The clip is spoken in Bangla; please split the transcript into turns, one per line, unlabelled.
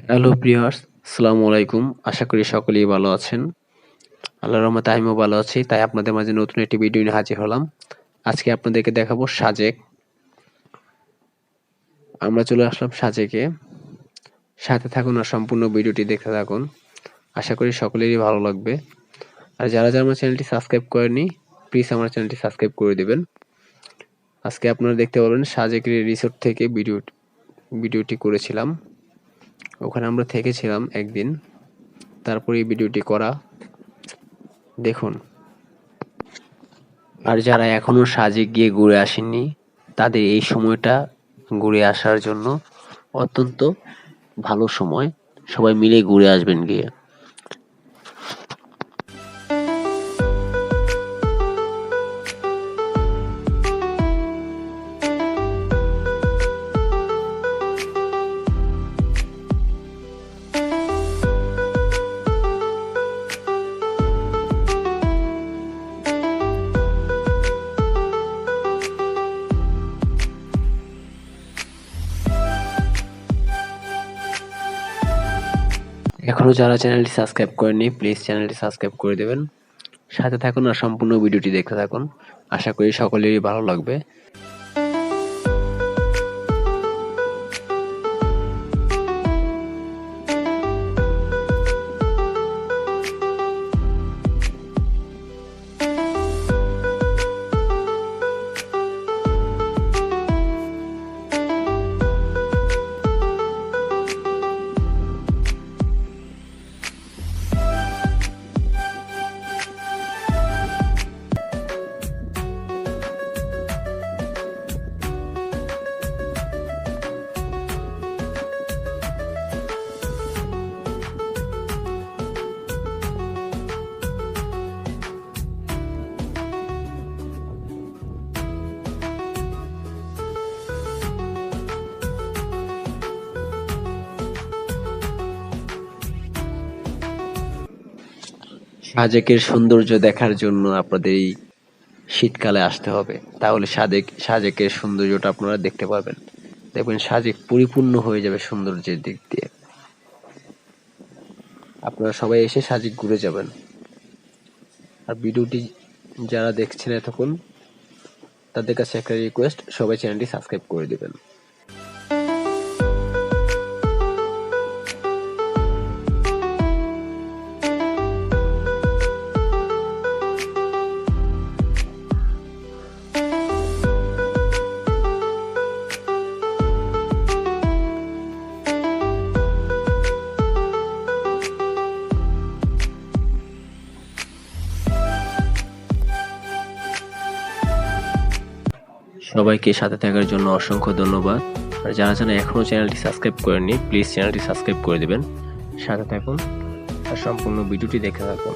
হ্যালো ভিউয়ার্স, আসসালামু আলাইকুম। আশা করি সকলেই ভালো আছেন। আল্লাহর রহমতে আমিও ভালো আছি। তাই আপনাদের মাঝে নতুন একটি ভিডিও নিয়ে হাজির হলাম। আজকে আপনাদেরকে দেখাবো সাজেক। আমরা চলে আসলাম সাজেকে। সাথে থাকুন আর সম্পূর্ণ ভিডিওটি দেখতে থাকুন। আশা করি সকলেরই ভালো লাগবে। আর যারা আমার চ্যানেলটি সাবস্ক্রাইব করেনি, প্লিজ আমার চ্যানেলটি সাবস্ক্রাইব করে দিবেন। আজকে আপনারা দেখতে পারবেন সাজেকের রিসোর্ট থেকে ভিডিওটি করেছিলাম। ওখানে আমরা থেকেছিলাম একদিন। তারপরে এই ভিডিওটি করা। দেখুন। আর যারা এখনো সাজেক গিয়ে ঘুরে আসেননি, তাদের এই সময়টা ঘুরে আসার জন্য অত্যন্ত ভালো সময়। সবাই মিলে ঘুরে আসবেন গিয়ে। এখনো যারা চ্যানেলটি সাবস্ক্রাইব করেননি, প্লিজ চ্যানেলটি সাবস্ক্রাইব করে দেবেন। সাথে থাকুন আর সম্পূর্ণ ভিডিওটি দেখতে থাকুন। আশা করি সকলেরই ভালো লাগবে। সাজেকের সৌন্দর্য দেখার জন্য আপনাদের এই শীতকালে আসতে হবে। তাহলে সাজেকের সৌন্দর্যটা আপনারা দেখতে পারবেন। দেখবেন সাজেক পরিপূর্ণ হয়ে যাবে সৌন্দর্যের দিক দিয়ে। আপনারা সবাই এসে সাজেক ঘুরে যাবেন। আর ভিডিওটি যারা দেখছেন এতক্ষণ, তাদের কাছে একটা রিকোয়েস্ট, সবাই চ্যানেলটি সাবস্ক্রাইব করে দিবেন। সবাইকে সাথে থাকার জন্য অসংখ্য ধন্যবাদ। আর যারা এখনো চ্যানেলটি সাবস্ক্রাইব করেননি, প্লিজ চ্যানেলটি সাবস্ক্রাইব করে দিবেন। সাথে থাকুন আর সম্পূর্ণ ভিডিওটি দেখতে থাকুন।